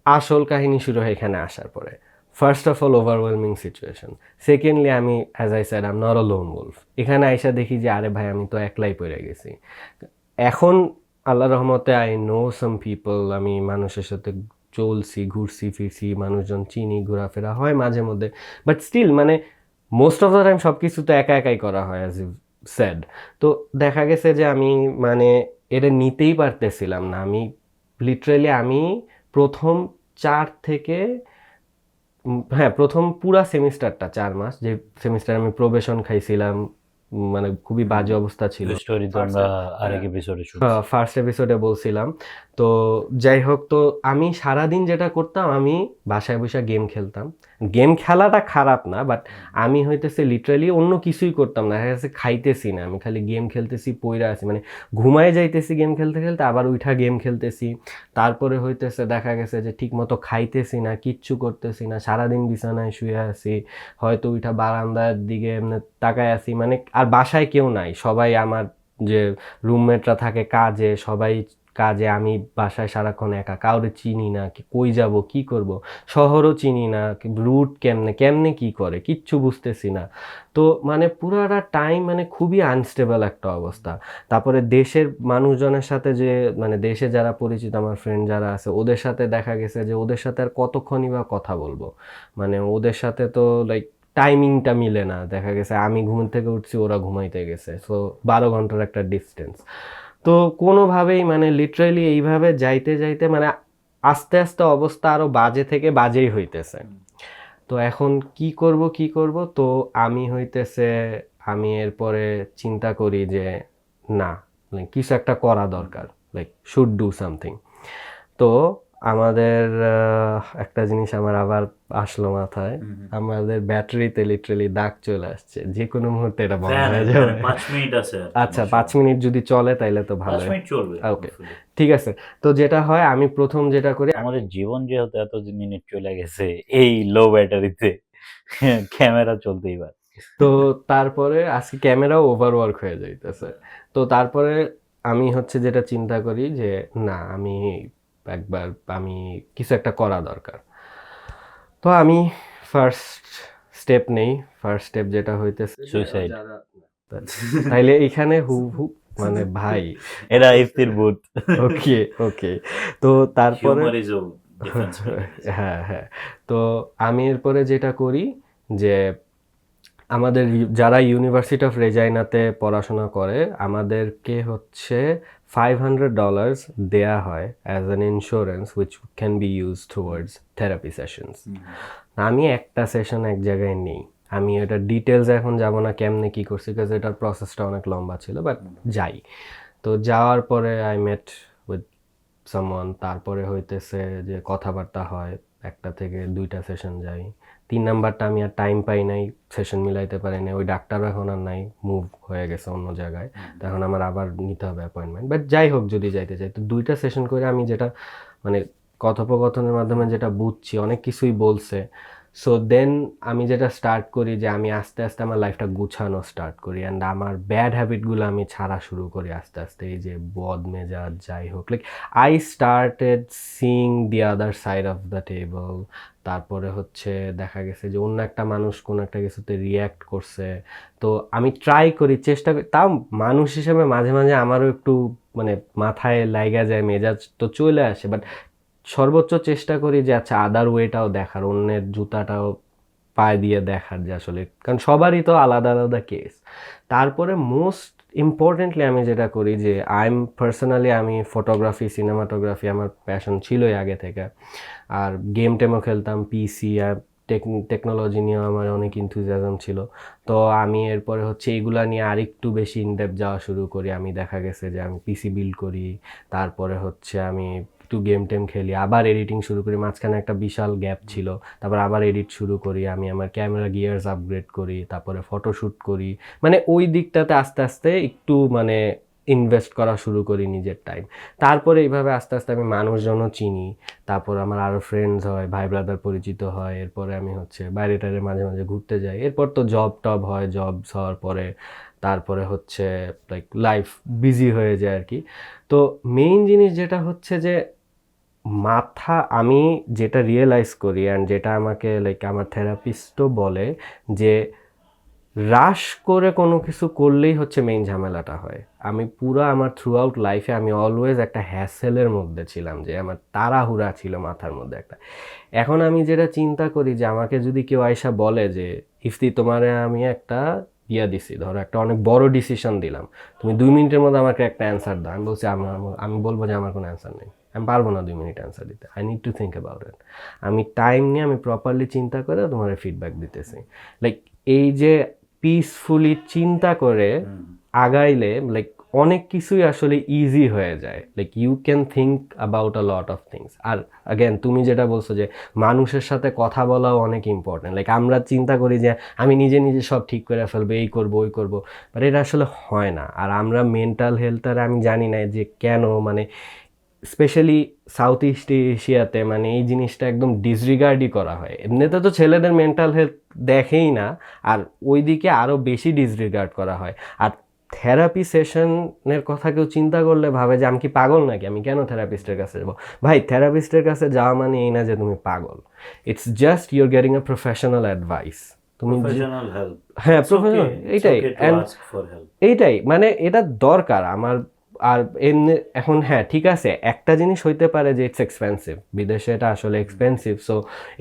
Speaker 2: আসল কাহিনী শুরু হয় এখানে আসার পরে। First of all overwhelming situation, secondly আমি as I said I am not a lone wolf, এখানে আইসা দেখি যে আরে ভাই আমি তো একলাই পড়ে গেছি। এখন আল্লাহ রহমতে আই নো সাম পিপল, আমি মানুষের সাথে চলছি, ঘুরছি ফিরছি, মানুষজন চিনি, ঘোরাফেরা হয় মাঝে মধ্যে, বাট স্টিল মানে মোস্ট অফ দ্য টাইম সব কিছু তো একা একাই করা হয় অ্যাজ ইউ স্যাড। তো দেখা গেছে যে আমি মানে এটা নিতেই পারতেছিলাম না, আমি লিটারেলি আমি প্রথম 4 থেকে হ্যাঁ প্রথম পুরা সেমিস্টারটা 4 মাস, যে সেমিস্টার আমি প্রবেশন খাইছিলাম, মানে খুবই বাজে অবস্থা ছিল।
Speaker 1: স্টোরি তো আমরা আরেক এপিসোডে শুনছি।
Speaker 2: ফার্স্ট এপিসোডে বলছিলাম। তো যাই হোক, তো আমি সারাদিন যেটা করতাম, আমি বাসায় বসে গেম খেলতাম। গেম খেলাটা খারাপ না, বাট আমি হইতেছে লিটারালি অন্য কিছুই করতাম না, দেখা গেছে খাইতেছি না, আমি খালি গেম খেলতেছি, পইরা আছি, মানে ঘুমায় যাইতেছি গেম খেলতে খেলতে, আবার উঠা গেম খেলতেছি, তারপরে হইতেছে দেখা গেছে যে ঠিক মতো খাইতেছি না, কিচ্ছু করতেছি না, সারাদিন বিছানায় শুয়ে আছি, হয়তো উঠা বারান্দার দিকে এমনি তাকায় আছি, মানে আর বাসায় কেউ নাই, সবাই আমার যে রুমমেটরা থাকে কাজে, সবাই কাজে, আমি বাসায় সারাক্ষণ একা, কাউরে চিনি না, কই যাব কি করব, শহরও চিনি না, রুট কেমনে কেমনে কি করে কিচ্ছু বুঝতেছি না। তো মানে পুরাটা টাইম মানে খুবই আনস্টেবল একটা অবস্থা। তারপরে দেশের মানুষজনের সাথে যে মানে দেশে যারা পরিচিত আমার ফ্রেন্ড যারা আছে, ওদের সাথে দেখা গেছে যে ওদের সাথে আর কতক্ষণই বা কথা বলবো, মানে ওদের সাথে তো লাইক টাইমিংটা মিলে না, দেখা গেছে আমি ঘুম থেকে উঠছি ওরা ঘুমাইতে গেছে, সো 12 ঘন্টার একটা ডিস্টেন্স। তো কোনোভাবেই মানে লিটারালি এইভাবে যাইতে যাইতে মানে আস্তে আস্তে অবস্থা আরো বাজে থেকে বাজেই হইতেছে। তো এখন কি করব কি করব, তো আমি হইতেছে আমি এরপরে চিন্তা করি যে না, কিছু একটা করা দরকার, লাইক শুড ডু সামথিং। তো আমাদের একটা জিনিস আমার আবার আসলো মাথায়, আমাদের ব্যাটারিতে লিটারালি দাগ চলে আসছে, যে কোনো মুহূর্তে এটা বন্ধ হয়ে যাবে।
Speaker 1: 5 মিনিট আছে।
Speaker 2: আচ্ছা 5 মিনিট যদি চলে তাইলে তো
Speaker 1: 5
Speaker 2: ভালো।
Speaker 1: মিনিট চলবে।
Speaker 2: ওকে ঠিক আছে। তো যেটা হয় আমি প্রথম যেটা করি,
Speaker 1: আমাদের জীবন যেহেতু এত মিনিট চলে গেছে এই লো ব্যাটারিতে, ক্যামেরা চলতেই পারে।
Speaker 2: তো তারপরে আজকে ক্যামেরাও ওভারওয়ার্ক হয়ে যাইতেছে। তো তারপরে আমি হচ্ছে যেটা চিন্তা করি যে না, আমি একবার আমি কিছু একটা করা দরকার। তো আমি ফার্স্ট স্টেপ নেই, ফার্স্ট স্টেপ যেটা হইতেছে
Speaker 1: সুইসাইড।
Speaker 2: তাইলে এইখানে হু মানে ভাই
Speaker 1: এরা ইফতির বুথ।
Speaker 2: ওকে ওকে। তো তারপরে
Speaker 1: হিউমারিজম ডিফেন্স
Speaker 2: হ্যাঁ হ্যাঁ, তো আমি এরপরে যেটা করি যে আমাদের যারা ইউনিভার্সিটি অফ রেজাইনাতে পড়াশোনা করে, আমাদেরকে হচ্ছে $500 দেয়া হয় as an insurance which can be use towards therapy sessions. আমি একটা সেশন এক জায়গায় নেই, আমি এটা ডিটেলস এখন যাব না কেমনে কি করছি, বিকজ এটার প্রসেসটা অনেক লম্বা ছিল, বাট যাই। তো যাওয়ার পরে আই মেট উইথ সামওয়ান, তারপরে হইতেছে যে কথাবার্তা হয়, 1টা থেকে 2টা সেশন যাই, 3 নাম্বারটা আমি আর টাইম পাই নাই, সেশন মিলাইতে পারি নাই, ওই ডাক্তারও এখন আর নাই, মুভ হয়ে গেছে অন্য জায়গায়, তো এখন আমার আবার নিতে হবে অ্যাপয়েন্টমেন্ট। বাট যাই হোক, যদি যাইতে চাই তো 2টা সেশন করে আমি যেটা মানে কথোপকথনের মাধ্যমে যেটা বুঝছি, অনেক কিছুই বলছে। সো দেন আমি যেটা স্টার্ট করি যে আমি আস্তে আস্তে আমার লাইফটা গুছানো স্টার্ট করি, অ্যান্ড আমার ব্যাড হ্যাবিটগুলো আমি ছাড়া শুরু করি আস্তে আস্তে, এই যে বদ মেজাজ যাই হোক, like I started seeing the other side of the table. তারপরে হচ্ছে দেখা গেছে যে অন্য একটা মানুষ কোনো একটা কিছুতে রিয়্যাক্ট করছে, তো আমি ট্রাই করি, চেষ্টা করি, তাও মানুষ হিসেবে মাঝে মাঝে আমারও একটু মানে মাথায় লাইগা যায়, মেজাজ তো চলে আসে, বাট সর্বোচ্চ চেষ্টা করি যে আচ্ছা আদার ওয়েটাও দেখার, অন্যের জুতাটাও পায়ে দিয়ে দেখার যে আসলে, কারণ সবারই তো আলাদা আলাদা কেস। তারপরে মোস্ট ইম্পর্টেন্টলি আমি যেটা করি যে পার্সোনালি আমি ফটোগ্রাফি, সিনেমাটোগ্রাফি আমার প্যাশন ছিলই আগে থেকে। আর গেম টেমও খেলতাম, পিসি আর টেকনোলজি নিয়েও আমার অনেক ইনথুজিয়াজম ছিল। তো আমি এরপরে হচ্ছে এইগুলা নিয়ে আরেকটু বেশি ইনডেপথ যাওয়া শুরু করি। আমি দেখা গেছে যে আমি পিসি বিল্ড করি, তারপরে হচ্ছে আমি একটু গেম টেম খেলি, আবার এডিটিং শুরু করি। মাঝখানে একটা বিশাল গ্যাপ ছিল, তারপর আবার এডিট শুরু করি। আমি আমার ক্যামেরা গিয়ার্স আপগ্রেড করি, তারপরে ফটোশ্যুট করি। মানে ওই দিকটাতে আস্তে আস্তে একটু মানে ইনভেস্ট করা শুরু করি নিজের টাইম। তারপরে এইভাবে আস্তে আস্তে আমি মানুষজনও চিনি, তারপর আমার আরও ফ্রেন্ডস হয়, ভাই ব্রাদার পরিচিত হয়। এরপরে আমি হচ্ছে বাইরে টাইরে মাঝে মাঝে ঘুরতে যাই। এরপর তো জব টব হয়, জবস হওয়ার পরে তারপরে হচ্ছে লাইক লাইফ বিজি হয়ে যায় আর কি। তো মেইন জিনিস যেটা হচ্ছে যে আমি যেটা রিয়েলাইজ করি অ্যান্ড যেটা আমাকে লাইক আমার থেরাপিস্টও বলে যে রাশ করে কোনো কিছু করলেই হচ্ছে মেইন ঝামেলাটা হয়। আমি পুরো আমার থ্রু আউট লাইফে আমি অলওয়েজ একটা হ্যাসেলের মধ্যে ছিলাম, যে আমার তাড়াহুড়া ছিল মাথার মধ্যে একটা। এখন আমি যেটা চিন্তা করি যে আমাকে যদি কেউ আইসা বলে যে ইফতি তোমারে আমি একটা দিছি, ধরো একটা অনেক বড় ডিসিশন দিলাম, তুমি 2 মিনিটের মধ্যে আমাকে একটা অ্যান্সার দাও। আমি বলছি আমি বলবো যে আমার কোনো অ্যান্সার নেই, আমি পারবো না 2 মিনিট অ্যান্সার দিতে। I need to think about ইট। আমি টাইম নিয়ে আমি প্রপারলি চিন্তা করে তোমার ফিডব্যাক দিতেছি। লাইক এই যে পিসফুলি চিন্তা করে আগাইলে লাইক অনেক কিছুই আসলে ইজি হয়ে যায়। Like you can think about a lot of things. আর অ্যাগেন তুমি যেটা বলছো যে মানুষের সাথে কথা বলাও অনেক ইম্পর্টেন্ট। লাইক আমরা চিন্তা করি যে আমি নিজে নিজে সব ঠিক করে ফেলবো, এই করবো ওই করবো, বাট এটা আসলে হয় না। আর আমরা মেন্টাল হেলথের আমি জানি না যে কেন, মানে স্পেশালি সাউথ ইস্ট এশিয়াতে মানে এই জিনিসটা একদম ডিসরিগার্ডই করা হয়। এমনিতে তো ছেলেদের মেন্টাল হেলথ দেখেই না, আর ওই দিকে আরও বেশি ডিসরিগার্ড করা হয়। আর থেরাপি সেশনের কথা কেউ চিন্তা করলে ভাবে যে আমি কি পাগল নাকি, আমি কেন থেরাপিস্টের কাছে যাবো। ভাই থেরাপিস্টের কাছে যাওয়া মানে এই না যে তুমি পাগল, it's just your getting a professional advice. তুমি
Speaker 1: প্রফেশনাল হেল্প,
Speaker 2: হ্যাঁ প্রফেশনাল, এইটাই এইটাই মানে এটা দরকার আমার। আর এমনি এখন হ্যাঁ ঠিক আছে, একটা জিনিস হইতে পারে যে ইটস এক্সপেন্সিভ, বিদেশে এটা আসলে expensive. So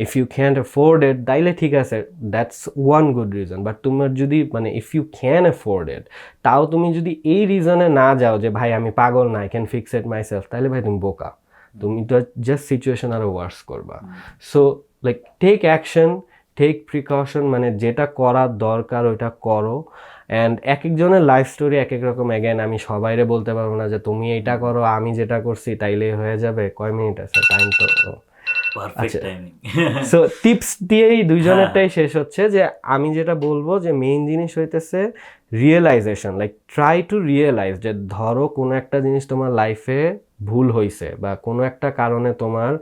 Speaker 2: if you can't afford it তাইলে ঠিক আছে, that's one good reason. But তোমার যদি মানে if you can afford it, তাও তুমি যদি এই রিজনে না যাও যে ভাই আমি পাগল না, I can fix it my self, তাহলে ভাই তুমি বোকা, তুমি তো জাস্ট সিচুয়েশন আরও ওয়ার্স করবা। So like take action, take precaution, মানে যেটা করার দরকার ওইটা করো। অ্যান্ড এক একজনের লাইফ স্টোরি এক এক রকম। অ্যাগেন আমি সবাইরে বলতে পারবো না যে তুমি এইটা করো, আমি যেটা করছি তাইলেই হয়ে যাবে। কয় মিনিট আছে টাইম তো? আচ্ছা, সো টিপস দিয়েই দুইজনেরটাই শেষ হচ্ছে। যে আমি যেটা বলবো যে মেইন জিনিস হইতেছে realisation. Like try to realise যে ধরো কোনো একটা জিনিস তোমার লাইফে ভুল হয়েছে বা কোনো একটা কারণে তোমার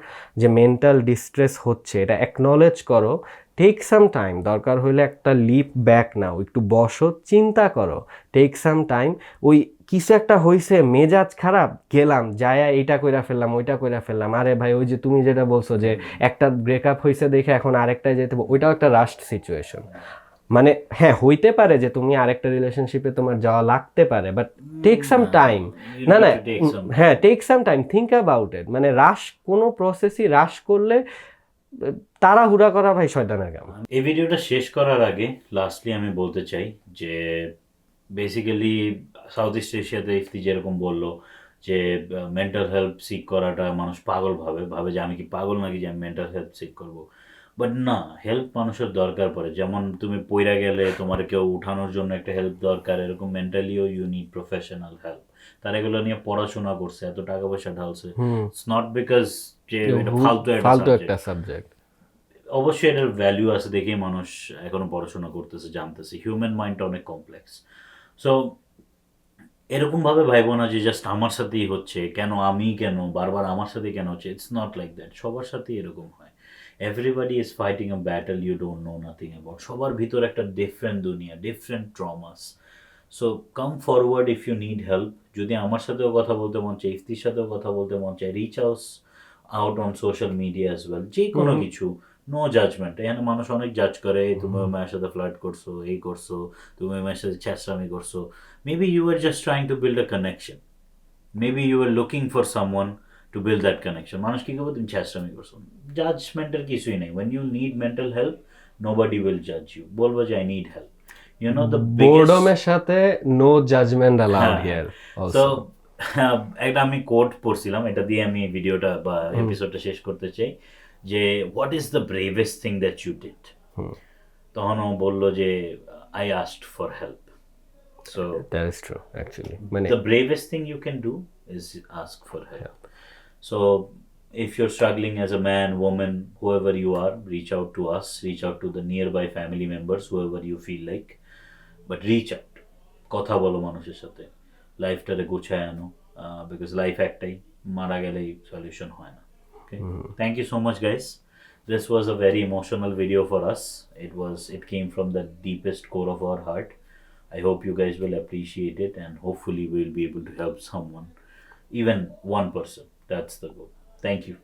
Speaker 2: যে মেন্টাল ডিস্ট্রেস হচ্ছে, এটা অ্যাকনলেজ করো। টেক সাম টাইম, দরকার হইলে একটা লিপ ব্যাক নাও, একটু বসো, চিন্তা করো। Take some time. ওই কিছু একটা হয়েছে, মেজাজ খারাপ, গেলাম যায়া এইটা কইরা ফেললাম, ওইটা কইরা ফেললাম। আরে ভাই ওই যে তুমি যেটা বলছো যে একটা ব্রেকআপ হয়েছে দেখে এখন আরেকটায় যেতে, ওইটাও একটা রাস্ট সিচুয়েশন। মানে হ্যাঁ হইতে পারে যে তুমি আরেকটা রিলেশনশিপে তোমার যাওয়া লাগতে পারে, বাট টেক সাম টাইম। না না, হ্যাঁ take some time, think about it. মানে রাশ কোনো প্রসেসই রাশ করলে তাড়াহুড়া করা ভাই শয়তানের কাম।
Speaker 1: এই ভিডিওটা শেষ করার আগে লাস্টলি আমি বলতে চাই যে বেসিক্যালি সাউথ ইস্ট এশিয়াতে ইফতি যেরকম বললো যে মেন্টাল হেল্প সিক করাটা মানুষ পাগল ভাবে যে আমি কি পাগল নাকি যে আমি মেন্টাল হেল্প সিক করবো। বাট না, হেল্প মানুষের দরকার পড়ে। যেমন তুমি পইরা গেলে তোমার কেউ উঠানোর জন্য একটা হেল্প দরকার, এরকম মেন্টালিও ইউ নিড প্রফেশনাল হেল্প। তারা এগুলো নিয়ে পড়াশোনা করছে, এত টাকা পয়সা ঢালছে, ইটস নট বিকজ যে এটা ফালতু একটা
Speaker 2: সাবজেক্ট।
Speaker 1: অবশ্যই এটার ভ্যালু আছে দেখেই মানুষ এখনো পড়াশোনা করতেছে, জানতেছে। হিউম্যান মাইন্ডটা অনেক কমপ্লেক্স। সো এরকমভাবে ভাইবো না যে জাস্ট আমার সাথেই হচ্ছে, কেন বারবার আমার সাথেই কেন হচ্ছে। ইটস নট লাইক দ্যাট, সবার সাথেই এরকম হয়। Everybody is fighting a battle you don't know nothing about. সবার ভিতর একটা ডিফারেন্ট দুনিয়া, different traumas. So come forward if you need help. যদি আমার সাথেও কথা বলতে মন চায়, ইফতির সাথেও কথা বলতে মন চায়, reach out on social media as well. যে কোনো কিছু, নো জাজমেন্ট। এখানে মানুষ অনেক জাজ করে, তুমি ওই মায়ের সাথে ফ্লার্ট করছো, এই করছো, তুমি ওই মায়ের সাথে ছ্যাঁচড়ামি করছো। Maybe you were just trying to build a connection. Maybe you were looking for someone to build that connection. মানুষ কি করবো তুমি ছ্যাঁচড়ামি করছো, জাজমেন্টের কিছুই নেই। When you need mental help, nobody will judge you. বলবো যে I need help. You know the
Speaker 2: বোর্ডমের সাথে নো জাজমেন্ট অ্যালাউড
Speaker 1: হ্যাঁ,
Speaker 2: হিয়ার
Speaker 1: তো
Speaker 2: অলসো
Speaker 1: একটা আমি কোট পড়ছিলাম, এটা দিয়ে আমি ভিডিওটা বা এপিসোডটা শেষ করতে চাই, যে what is the bravest thing that you did. তখন ও বললো যে I asked for help. So
Speaker 2: that is true actually মানে
Speaker 1: the bravest thing you can do is ask for help. So if you're struggling as a man, woman, whoever you are, reach out to us, reach out to the nearby family members, whoever you feel like, but reach out, কথা বলো মানুষের সাথে, লাইফটারে গুছায় আনো, because life একটাই, মারা গেলেই solution হয় না। Okay, thank you so much guys. This was a very emotional video for us. It came from the deepest core of our heart. I hope you guys will appreciate it, and hopefully we'll be able to help someone, even one person. That's the goal. Thank you.